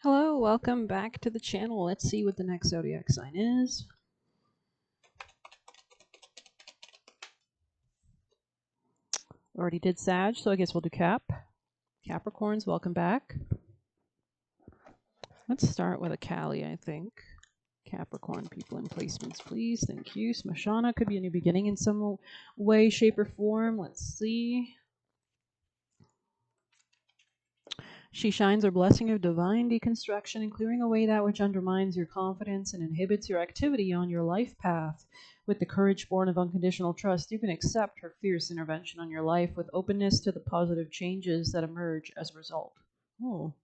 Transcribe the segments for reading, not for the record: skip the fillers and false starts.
Hello, welcome back to the channel. Let's see what the next zodiac sign is. Already did Sag, so I guess we'll do Cap. Capricorns, welcome back. Let's start with a Cali, I think. Capricorn people in placements, please. Thank you. Smashana could be a new beginning in some way, shape, or form. Let's see. She shines her blessing of divine deconstruction and clearing away that which undermines your confidence and inhibits your activity on your life path. With the courage born of unconditional trust, you can accept her fierce intervention on your life with openness to the positive changes that emerge as a result. Oh,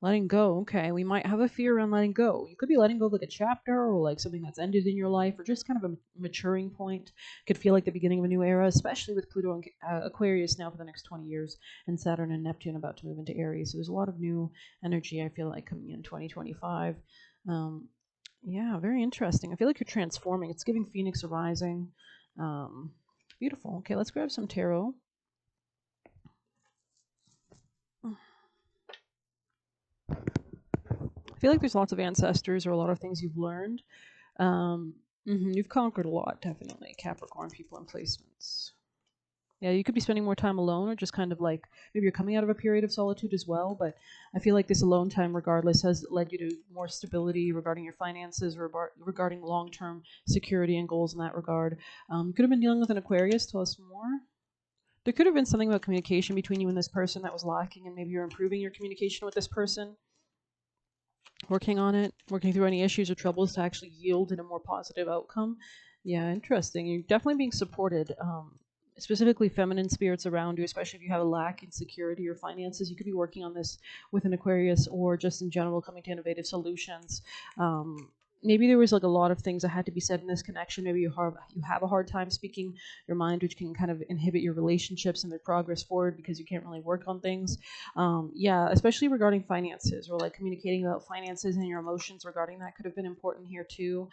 letting go. Okay, we might have a fear around letting go. You could be letting go of like a chapter or like something that's ended in your life or just kind of a maturing point. Could feel like the beginning of a new era, especially with Pluto and Aquarius now for the next 20 years and Saturn and Neptune about to move into Aries. So there's a lot of new energy, I feel like, coming in 2025. Yeah, very interesting. I feel like you're transforming. It's giving Phoenix arising. Beautiful. Okay, let's grab some tarot. I feel like there's lots of ancestors or a lot of things you've learned. You've conquered a lot, definitely. Capricorn people in placements. Yeah, you could be spending more time alone or just kind of like maybe you're coming out of a period of solitude as well. But I feel like this alone time, regardless, has led you to more stability regarding your finances or regarding long-term security and goals in that regard. You could have been dealing with an Aquarius. Tell us more. There could have been something about communication between you and this person that was lacking, and maybe you're improving your communication with this person. Working on it, working through any issues or troubles to actually yield in a more positive outcome. Yeah, interesting. You're definitely being supported. Specifically feminine spirits around you, especially if you have a lack in security or finances. You could be working on this with an Aquarius or just in general coming to innovative solutions. Maybe there was like a lot of things that had to be said in this connection. Maybe you have a hard time speaking your mind, which can kind of inhibit your relationships and their progress forward because you can't really work on things. Yeah, especially regarding finances or like communicating about finances and your emotions regarding that could have been important here too.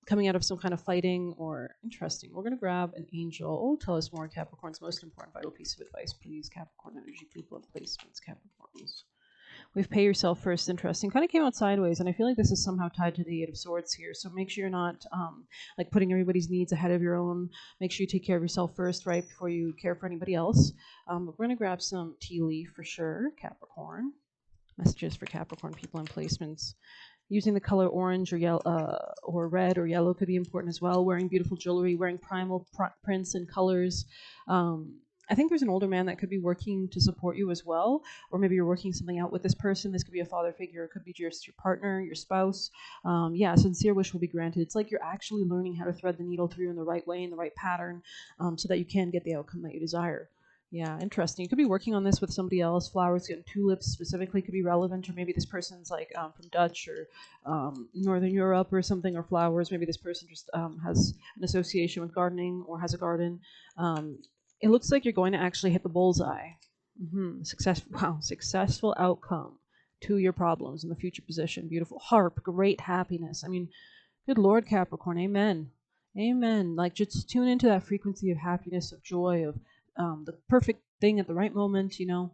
Coming out of some kind of fighting or interesting. We're going to grab an angel. Tell us more. Capricorn's most important vital piece of advice, please. Capricorn energy, people and placements. Capricorns. We've pay yourself first. Interesting. Kind of came out sideways, and I feel like this is somehow tied to the Eight of Swords here. So make sure you're not like putting everybody's needs ahead of your own. Make sure you take care of yourself first, right, before you care for anybody else. But we're going to grab some tea leaf for sure. Capricorn. Messages for Capricorn people and placements. Using the color orange or yellow or red or yellow could be important as well. Wearing beautiful jewelry, wearing primal prints and colors. I think there's an older man that could be working to support you as well, or maybe you're working something out with this person. This could be a father figure. It could be just your partner, your spouse. Yeah, a sincere wish will be granted. It's like you're actually learning how to thread the needle through in the right way, in the right pattern, so that you can get the outcome that you desire. Yeah, interesting. You could be working on this with somebody else. Flowers and tulips specifically could be relevant, or maybe this person's like from Dutch or Northern Europe or something, or flowers. Maybe this person just has an association with gardening or has a garden. It looks like you're going to actually hit the bullseye. Successful outcome to your problems in the future position. Beautiful harp, great happiness. I mean, good Lord, Capricorn, amen. Amen. Like just tune into that frequency of happiness, of joy, of the perfect thing at the right moment, you know.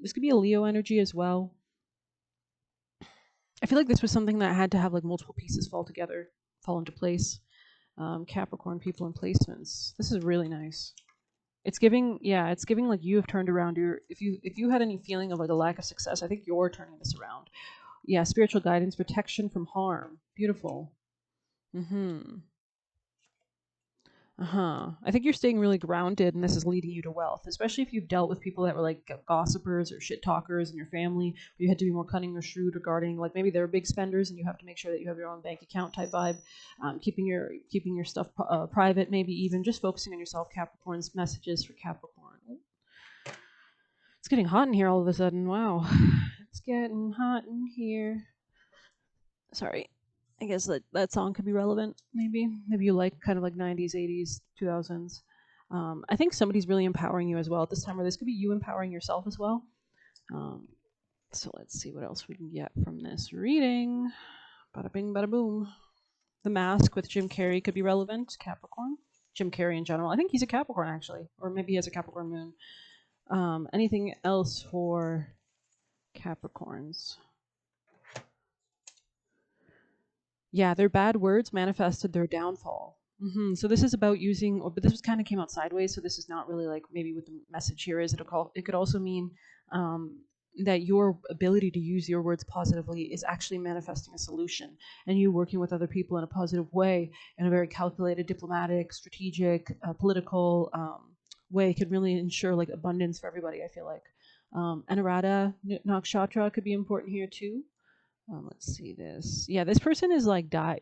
This could be a Leo energy as well. I feel like this was something that had to have like multiple pieces fall together, fall into place. Capricorn people and placements. This is really nice. It's giving, yeah, it's giving like you have turned around your, if you had any feeling of like a lack of success, I think you're turning this around. Yeah, spiritual guidance, protection from harm. Beautiful. I think you're staying really grounded, and this is leading you to wealth, especially if you've dealt with people that were like gossipers or shit talkers in your family, where you had to be more cunning or shrewd regarding, like maybe they're big spenders, and you have to make sure that you have your own bank account type vibe, keeping your stuff private, maybe even just focusing on yourself. Capricorn's messages for Capricorn. It's getting hot in here all of a sudden. Wow, it's getting hot in here. Sorry. I guess that song could be relevant. Maybe you like kind of like 90s, 80s, 2000s. I think somebody's really empowering you as well at this time, or this could be you empowering yourself as well. So let's see what else we can get from this reading. Bada bing, bada boom. The Mask with Jim Carrey could be relevant. Capricorn. Jim Carrey in general. I think he's a Capricorn actually, or maybe he has a Capricorn moon. Anything else for Capricorns? Yeah, their bad words manifested their downfall. So this is about using, but this was kind of came out sideways. So this is not really like maybe what the message here is. It could also mean um, that your ability to use your words positively is actually manifesting a solution, and you working with other people in a positive way, in a very calculated, diplomatic, strategic, political way, could really ensure like abundance for everybody. I feel like Anurada Nakshatra could be important here too. Let's see this. Yeah, this person is like die.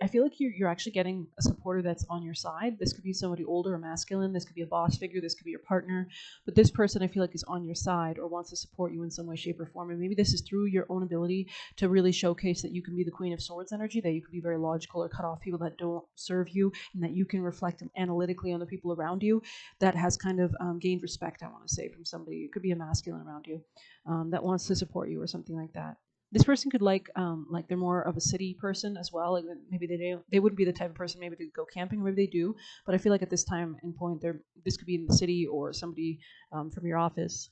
I feel like you're actually getting a supporter that's on your side. This could be somebody older or masculine. This could be a boss figure. This could be your partner. But this person, I feel like, is on your side or wants to support you in some way, shape, or form. And maybe this is through your own ability to really showcase that you can be the Queen of Swords energy. That you can be very logical or cut off people that don't serve you, and that you can reflect analytically on the people around you. That has kind of gained respect. I want to say from somebody. It could be a masculine around you that wants to support you or something like that. This person could like they're more of a city person as well. Like maybe they wouldn't be the type of person maybe to go camping, or maybe they do. But I feel like at this time and point, this could be in the city or somebody from your office.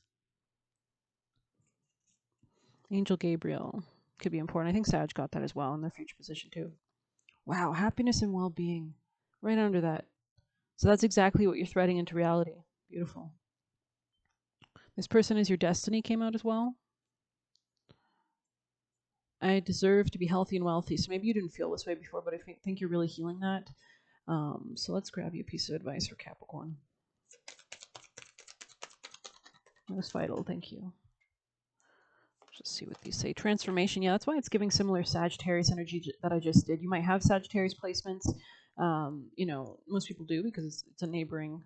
Angel Gabriel could be important. I think Sag got that as well in their future position too. Wow, happiness and well-being, right under that. So that's exactly what you're threading into reality. Beautiful. This person is your destiny came out as well. I deserve to be healthy and wealthy. So maybe you didn't feel this way before, but I think you're really healing that. So let's grab you a piece of advice for Capricorn. That was vital. Thank you. Just see what these say. Transformation. Yeah, that's why it's giving similar Sagittarius energy that I just did. You might have Sagittarius placements. Most people do because it's a neighboring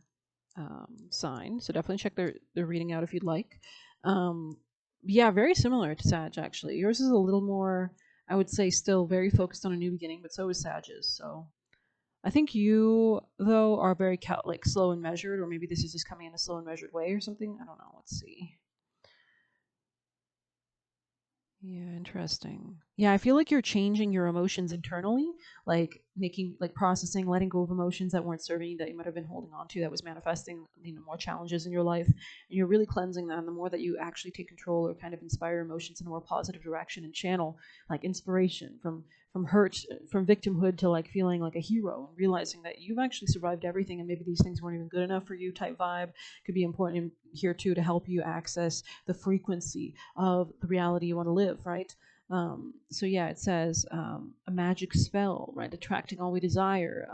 sign. So definitely check their reading out if you'd like. Yeah, very similar to Sag actually. Yours is a little more, I would say, still very focused on a new beginning, but so is Sag's. So I think you though are very like slow and measured, or maybe this is just coming in a slow and measured way or something. I don't know. Let's see. Yeah, interesting. Yeah, I feel like you're changing your emotions internally, like making, like processing, letting go of emotions that weren't serving you, that you might have been holding on to, that was manifesting, more challenges in your life. And you're really cleansing that. And the more that you actually take control or kind of inspire emotions in a more positive direction and channel like inspiration from hurt, from victimhood to like feeling like a hero and realizing that you've actually survived everything and maybe these things weren't even good enough for you type vibe could be important here too to help you access the frequency of the reality you want to live, right? So yeah, it says a magic spell, right? Attracting all we desire.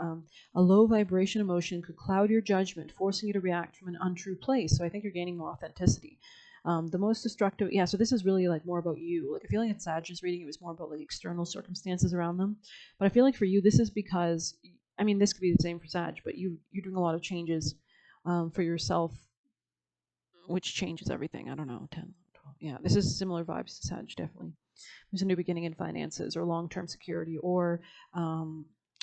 A low vibration emotion could cloud your judgment, forcing you to react from an untrue place. So I think you're gaining more authenticity. The most destructive, yeah. So this is really like more about you. Like I feel like in Sagittarius reading, it was more about like external circumstances around them. But I feel like for you, this is because I mean, this could be the same for Sag, but you're doing a lot of changes for yourself, which changes everything. I don't know, 10, 12. Yeah, this is similar vibes to Sag, definitely. There's a new beginning in finances or long-term security or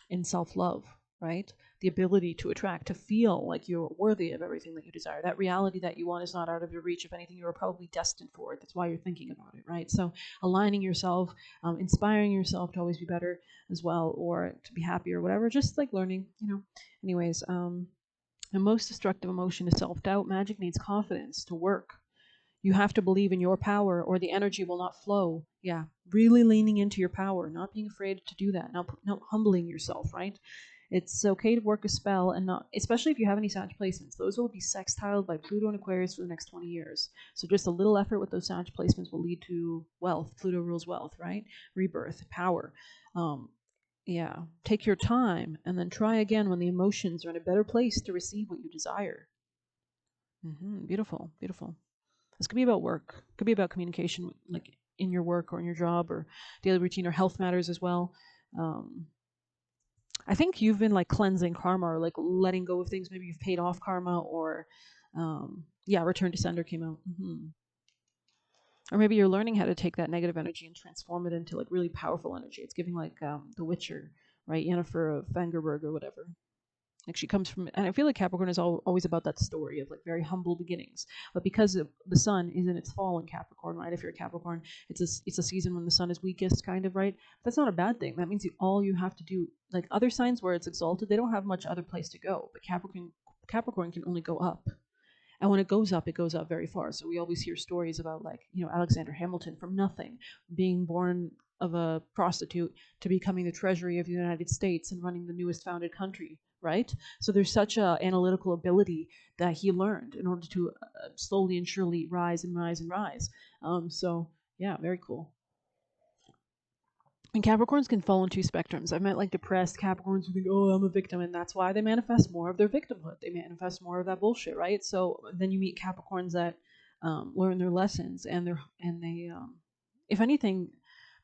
in self-love, right? The ability to attract, to feel like you're worthy of everything that you desire. That reality that you want is not out of your reach. If anything, you were probably destined for it. That's why you're thinking about it, right? So aligning yourself, inspiring yourself to always be better as well, or to be happy or whatever, just like learning. Anyways, the most destructive emotion is self-doubt. Magic needs confidence to work. You have to believe in your power or the energy will not flow. Yeah, really leaning into your power, not being afraid to do that, not humbling yourself, right? It's okay to work a spell and not, especially if you have any Sag placements. Those will be sextiled by Pluto and Aquarius for the next 20 years. So just a little effort with those Sag placements will lead to wealth. Pluto rules wealth, right? Rebirth, power. Um, yeah, take your time and then try again when the emotions are in a better place to receive what you desire. Beautiful, beautiful. This could be about work. It could be about communication, like in your work or in your job or daily routine or health matters as well. Um, I think you've been like cleansing karma or like letting go of things. Maybe you've paid off karma or, yeah, return to sender came out. Or maybe you're learning how to take that negative energy and transform it into like really powerful energy. It's giving like The Witcher, right? Yennefer of Vangerberg or whatever. Like she comes from, and I feel like Capricorn is always about that story of like very humble beginnings. But because the sun is in its fall in Capricorn, right? If you're a Capricorn, it's a season when the sun is weakest, kind of, right? That's not a bad thing. That means all you have to do, like other signs where it's exalted, they don't have much other place to go. But Capricorn can only go up. And when it goes up very far. So we always hear stories about like, Alexander Hamilton from nothing, being born a prostitute to becoming the treasury of the United States and running the newest founded country, right? So there's such a analytical ability that he learned in order to slowly and surely rise and rise and rise. So yeah, very cool. And Capricorns can fall on two spectrums. I've met like depressed Capricorns who think, oh, I'm a victim, and that's why they manifest more of their victimhood. They manifest more of that bullshit, right? So then you meet Capricorns that learn their lessons, and they, if anything,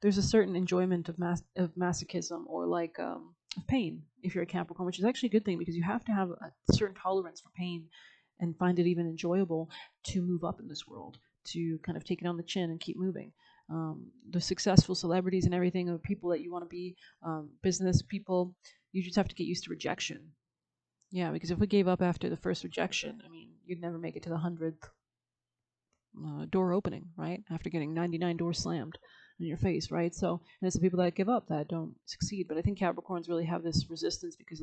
there's a certain enjoyment of masochism or like of pain if you're a Capricorn, which is actually a good thing because you have to have a certain tolerance for pain and find it even enjoyable to move up in this world, to kind of take it on the chin and keep moving. The successful celebrities and everything, or people that you want to be, business people, you just have to get used to rejection. Yeah, because if we gave up after the first rejection, I mean, you'd never make it to the 100th door opening, right? After getting 99 doors slammed in your face, right? So, and it's the people that give up that don't succeed. But I think Capricorns really have this resistance because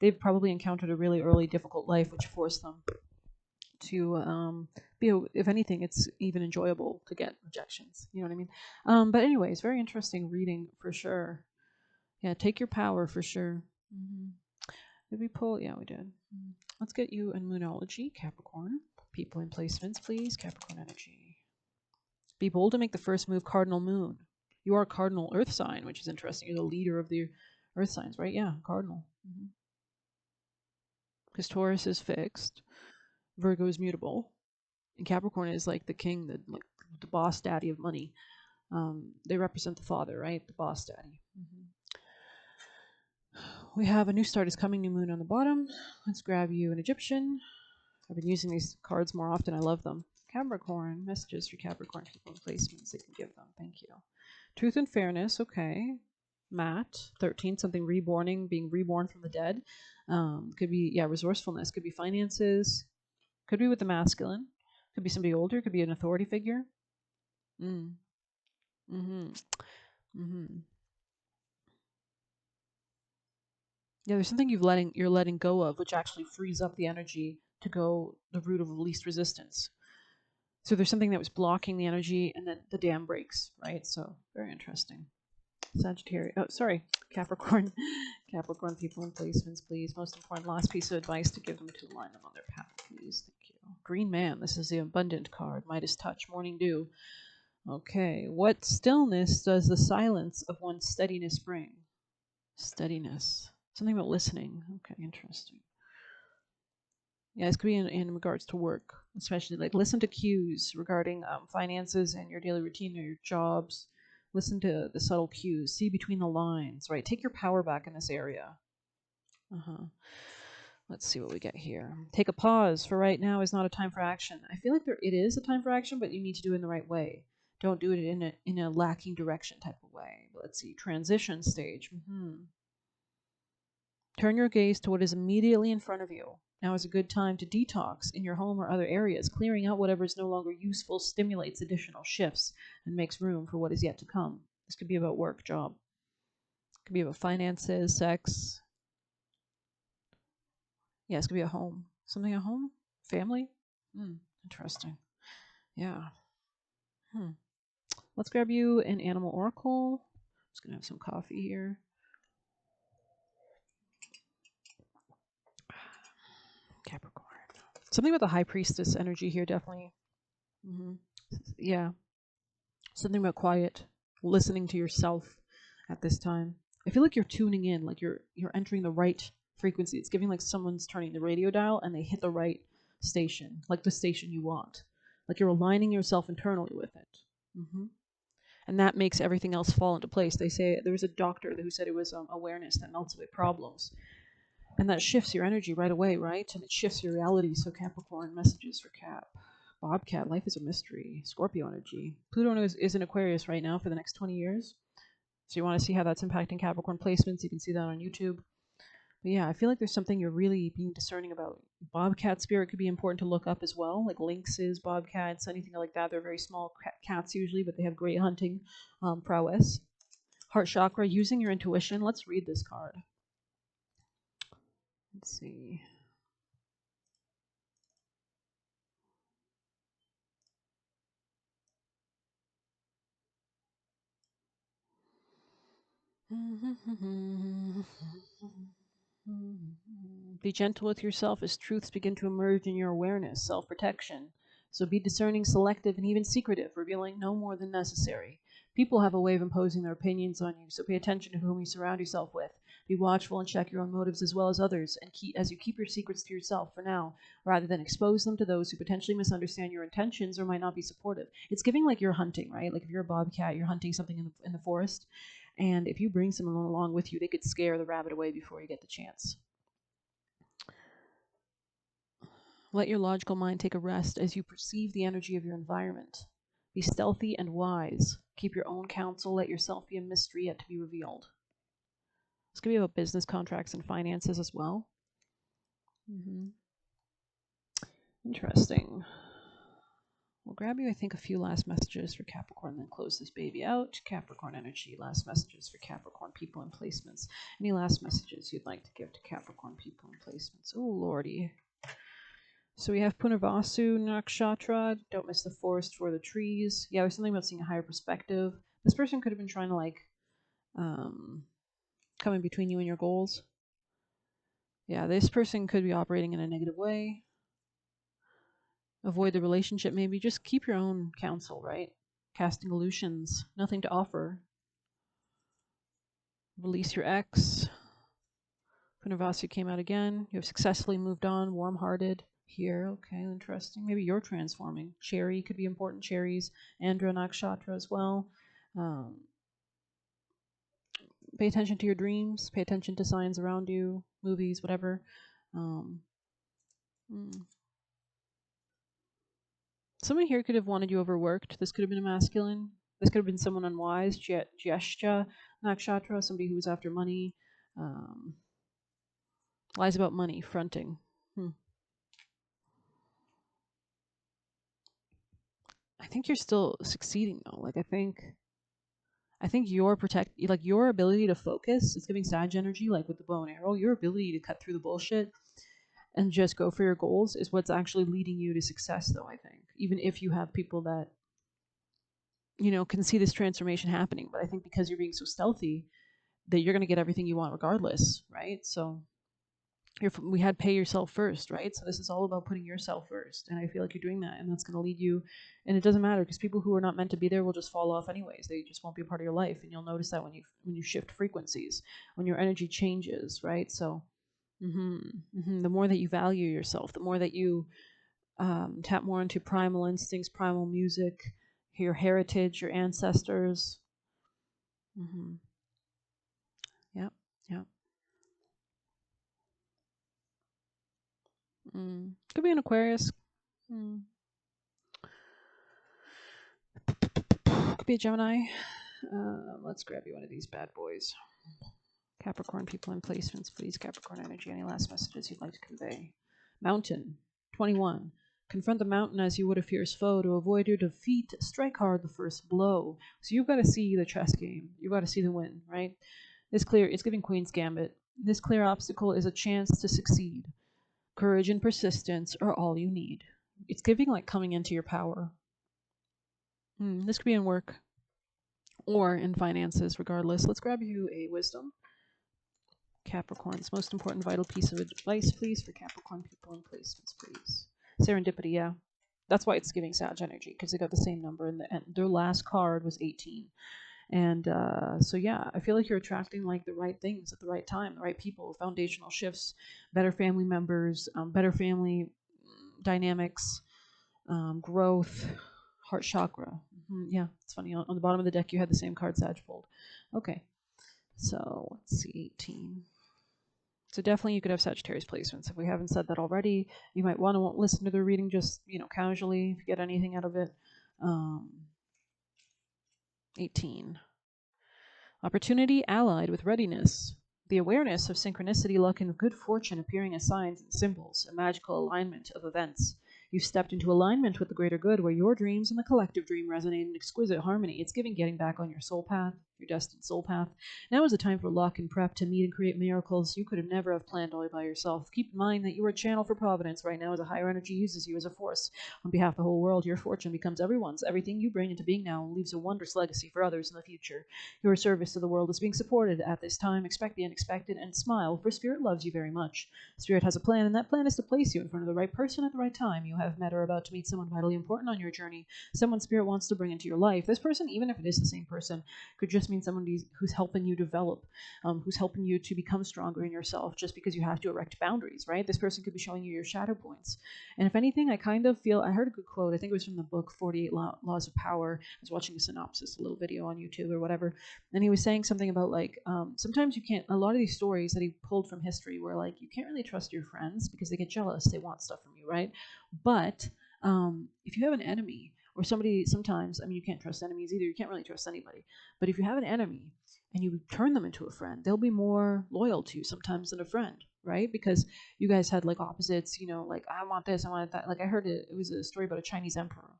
they've probably encountered a really early difficult life, which forced them to be, if anything, it's even enjoyable to get rejections. You know what I mean? But anyways, very interesting reading for sure. Yeah, take your power for sure. Did we pull? Yeah, we did. Let's get you in Moonology, Capricorn. People in placements, please. Capricorn energy. Be bold to make the first move, Cardinal Moon. You are a Cardinal Earth sign, which is interesting. You're the leader of the Earth signs, right? Yeah, Cardinal. Because Taurus is fixed, Virgo is mutable, and Capricorn is like the king, like the boss daddy of money. They represent the father, right? The boss daddy. We have a new start is coming, new moon on the bottom. Let's grab you an Egyptian. I've been using these cards more often. I love them. Capricorn, messages for Capricorn people and placements they can give them. Thank you. Truth and fairness, okay. Matt, 13, something reborning, being reborn from the dead. Could be, yeah, resourcefulness. Could be finances. Could be with the masculine. Could be somebody older. Could be an authority figure. Mm. Mm-hmm. Mm-hmm. Yeah, there's something you're letting go of, which actually frees up the energy to go the route of least resistance. So there's something that was blocking the energy, and then the dam breaks, right? So very interesting. Sagittarius. Oh, sorry, Capricorn. Capricorn people in placements, please. Most important, last piece of advice to give them to align them on their path, please. Thank you. Green Man. This is the abundant card. Midas touch. Morning dew. Okay. What stillness does the silence of one's steadiness bring? Steadiness. Something about listening. Okay, interesting. Yeah, this could be in regards to work, especially like listen to cues regarding finances and your daily routine or your jobs. Listen to the subtle cues. See between the lines, right? Take your power back in this area. Let's see what we get here. Take a pause, for right now is not a time for action. I feel like it is a time for action, but you need to do it in the right way. Don't do it in a lacking direction type of way. But let's see, transition stage. Turn your gaze to what is immediately in front of you. Now is a good time to detox in your home or other areas. Clearing out whatever is no longer useful stimulates additional shifts and makes room for what is yet to come. This could be about work, job. It could be about finances, sex. Yeah, this could be a home. Something at home? Family? Interesting. Yeah. Let's grab you an animal oracle. I'm just going to have some coffee here. Capricorn. Something about the high priestess energy here, definitely. Yeah. Something about quiet, listening to yourself at this time. I feel like you're tuning in, like you're entering the right frequency. It's giving like someone's turning the radio dial and they hit the right station, like the station you want. Like you're aligning yourself internally with it. And that makes everything else fall into place. They say there was a doctor who said it was awareness that melts away problems. And that shifts your energy right away, right? And it shifts your reality. So Capricorn, messages for Cap. Bobcat, life is a mystery. Scorpio energy. Pluto is in Aquarius right now for the next 20 years. So you want to see how that's impacting Capricorn placements. You can see that on YouTube. But yeah, I feel like there's something you're really being discerning about. Bobcat spirit could be important to look up as well, like lynxes, bobcats, anything like that. They're very small cats usually, but they have great hunting prowess. Heart chakra, using your intuition. Let's read this card. Let's see. Be gentle with yourself as truths begin to emerge in your awareness, self-protection. So be discerning, selective, and even secretive, revealing no more than necessary. People have a way of imposing their opinions on you, so pay attention to whom you surround yourself with. Be watchful and check your own motives as well as others, and as you keep your secrets to yourself for now, rather than expose them to those who potentially misunderstand your intentions or might not be supportive. It's giving like you're hunting, right? Like if you're a bobcat, you're hunting something in the forest, and if you bring someone along with you, they could scare the rabbit away before you get the chance. Let your logical mind take a rest as you perceive the energy of your environment. Be stealthy and wise. Keep your own counsel. Let yourself be a mystery yet to be revealed. This could be about business contracts and finances as well. Interesting. We'll grab you, I think, a few last messages for Capricorn, then close this baby out. Capricorn energy, last messages for Capricorn people and placements. Any last messages you'd like to give to Capricorn people and placements? Oh, lordy. So we have Punarvasu Nakshatra, don't miss the forest for the trees. Yeah, there's something about seeing a higher perspective. This person could have been trying to like come in between you and your goals. Yeah, this person could be operating in a negative way. Avoid the relationship maybe. Just keep your own counsel, right? Casting illusions, nothing to offer. Release your ex. Punarvasu came out again. You have successfully moved on, warm-hearted. Here, okay, interesting. Maybe you're transforming. Cherry could be important. Cherries, Andra Nakshatra as well. Pay attention to your dreams. Pay attention to signs around you, movies, whatever. Someone here could have wanted you overworked. This could have been a masculine. This could have been someone unwise. Jyeshta Nakshatra, somebody who was after money. Lies about money, fronting. I think you're still succeeding though. Like I think your your ability to focus, it's giving Sag energy, like with the bow and arrow, your ability to cut through the bullshit and just go for your goals is what's actually leading you to success though, I think. Even if you have people that, you know, can see this transformation happening. But I think because you're being so stealthy that you're gonna get everything you want regardless, right? So we had pay yourself first, right? So this is all about putting yourself first, and I feel like you're doing that, and that's going to lead you. And it doesn't matter because people who are not meant to be there will just fall off anyways. They just won't be a part of your life, and you'll notice that when you shift frequencies, when your energy changes, right? So, the more that you value yourself, the more that you tap more into primal instincts, primal music, your heritage, your ancestors. Yep, yep. Could be an Aquarius. Could be a Gemini. Let's grab you one of these bad boys. Capricorn people in placements, please. Capricorn energy. Any last messages you'd like to convey? Mountain. 21. Confront the mountain as you would a fierce foe. To avoid your defeat, strike hard the first blow. So you've got to see the chess game. You've got to see the win, right? It's giving Queen's Gambit. This clear obstacle is a chance to succeed. Courage and persistence are all you need. It's giving like coming into your power. This could be in work or in finances, regardless. Let's grab you a wisdom. Capricorn's most important vital piece of advice, please, for Capricorn people in placements, please. Serendipity, yeah. That's why it's giving Sag energy, because they got the same number, and their last card was 18. And so, yeah, I feel like you're attracting like the right things at the right time, the right people, foundational shifts, better family members, better family dynamics, growth, heart chakra. Yeah, it's funny. On the bottom of the deck, you had the same card Sag pulled. Okay, so let's see, 18. So definitely you could have Sagittarius placements. If we haven't said that already, you might want to listen to the reading just, you know, casually if you get anything out of it. 18. Opportunity allied with readiness. The awareness of synchronicity, luck, and good fortune appearing as signs and symbols, a magical alignment of events. You've stepped into alignment with the greater good, where your dreams and the collective dream resonate in exquisite harmony. It's getting back on your soul path. your destined soul path. Now is the time for luck and prep to meet and create miracles you could have never have planned all by yourself. Keep in mind that you are a channel for providence right now as a higher energy uses you as a force. On behalf of the whole world, your fortune becomes everyone's. Everything you bring into being now leaves a wondrous legacy for others in the future. Your service to the world is being supported at this time. Expect the unexpected and smile, for Spirit loves you very much. Spirit has a plan, and that plan is to place you in front of the right person at the right time. You have met or are about to meet someone vitally important on your journey, someone Spirit wants to bring into your life. This person, even if it is the same person, could just mean someone who's helping you develop, who's helping you to become stronger in yourself just because you have to erect boundaries, right? This person could be showing you your shadow points. And if anything, I kind of feel, I heard a good quote, I think it was from the book 48 Laws of Power. I was watching a synopsis, a little video on YouTube or whatever, and he was saying something about like, sometimes you can't, a lot of these stories that he pulled from history were like, you can't really trust your friends because they get jealous, they want stuff from you, right? But if you have an enemy, or somebody, sometimes, I mean, you can't trust enemies either. You can't really trust anybody. But if you have an enemy and you turn them into a friend, they'll be more loyal to you sometimes than a friend, right? Because you guys had like opposites, you know, like I want this, I want that. Like I heard it was a story about a Chinese emperor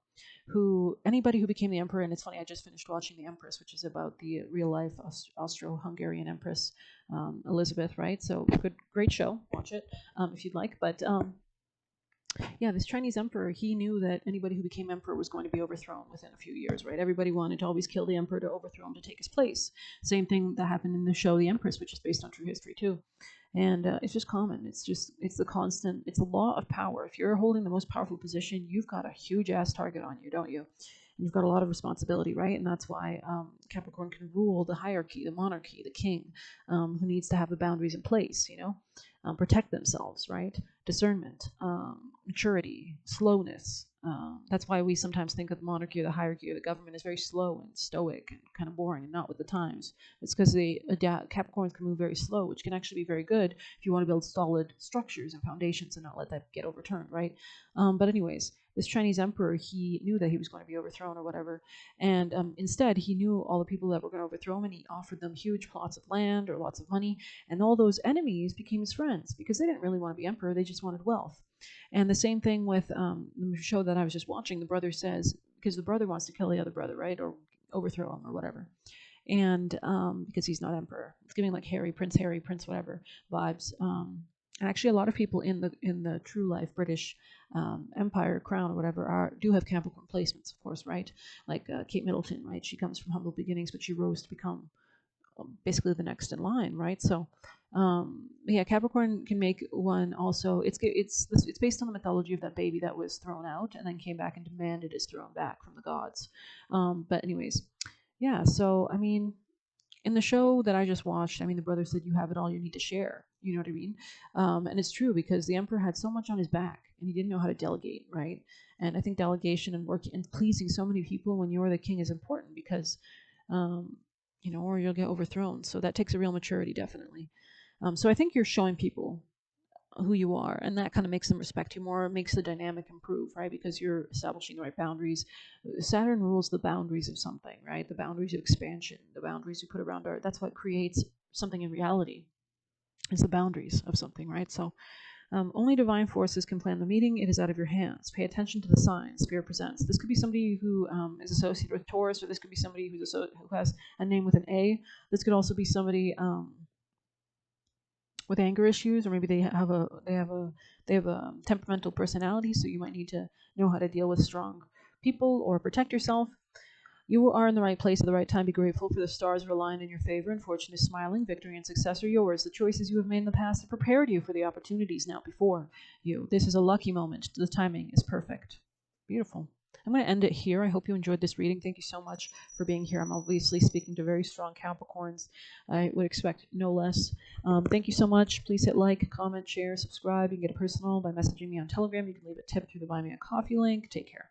who, anybody who became the emperor, and it's funny, I just finished watching The Empress, which is about the real life Austro-Hungarian Empress, Elizabeth, right? So good, great show. Watch it if you'd like. But yeah, this Chinese emperor, he knew that anybody who became emperor was going to be overthrown within a few years, right? Everybody wanted to always kill the emperor to overthrow him to take his place. Same thing that happened in the show The Empress, which is based on true history too. And it's just common. It's the constant, it's the law of power. If you're holding the most powerful position, you've got a huge ass target on you, don't you? And you've got a lot of responsibility, right? And that's why Capricorn can rule the hierarchy, the monarchy, the king, who needs to have the boundaries in place, you know, protect themselves, right? Discernment, maturity, slowness. That's why we sometimes think of the monarchy or the hierarchy or the government as very slow and stoic and kind of boring and not with the times. It's because they adapt. Capricorns can move very slow, which can actually be very good if you want to build solid structures and foundations and not let that get overturned, right? But anyways, this Chinese emperor, he knew that he was going to be overthrown or whatever, and instead he knew all the people that were going to overthrow him, and he offered them huge plots of land or lots of money, and all those enemies became his friends because they didn't really want to be emperor, they just wanted wealth. And the same thing with the show that I was just watching. The brother says, because the brother wants to kill the other brother, right, or overthrow him or whatever, and because he's not emperor, it's giving like Harry, Prince whatever vibes. And actually, a lot of people in the true life British Empire crown or whatever do have Capricorn placements, of course, right? Like Kate Middleton, right? She comes from humble beginnings, but she rose to become basically the next in line, right? So yeah, Capricorn can make one also. It's based on the mythology of that baby that was thrown out and then came back and demanded his throne back from the gods. But anyways, yeah. So I mean, in the show that I just watched, I mean, the brother said you have it all you need to share. You know what I mean? And it's true because the emperor had so much on his back and he didn't know how to delegate, right? And I think delegation and working and pleasing so many people when you're the king is important because, you know, or you'll get overthrown. So that takes a real maturity, definitely. So I think you're showing people who you are, and that kind of makes them respect you more, makes the dynamic improve, right? Because you're establishing the right boundaries. Saturn rules the boundaries of something, right? The boundaries of expansion, the boundaries you put around that's what creates something in reality, is the boundaries of something, right? So only divine forces can plan the meeting. It is out of your hands. Pay attention to the signs Spirit presents. This could be somebody who is associated with Taurus, or this could be somebody who has a name with an A. This could also be somebody with anger issues, or maybe they have a temperamental personality, so you might need to know how to deal with strong people or protect yourself. You are in the right place at the right time. Be grateful for the stars are aligned in your favor, and fortune is smiling. Victory and success are yours. The choices you have made in the past have prepared you for the opportunities now before you. This is a lucky moment. The timing is perfect. Beautiful. I'm going to end it here. I hope you enjoyed this reading. Thank you so much for being here. I'm obviously speaking to very strong Capricorns. I would expect no less. Thank you so much. Please hit like, comment, share, subscribe. You can get it personal by messaging me on Telegram. You can leave a tip through the Buy Me a Coffee link. Take care.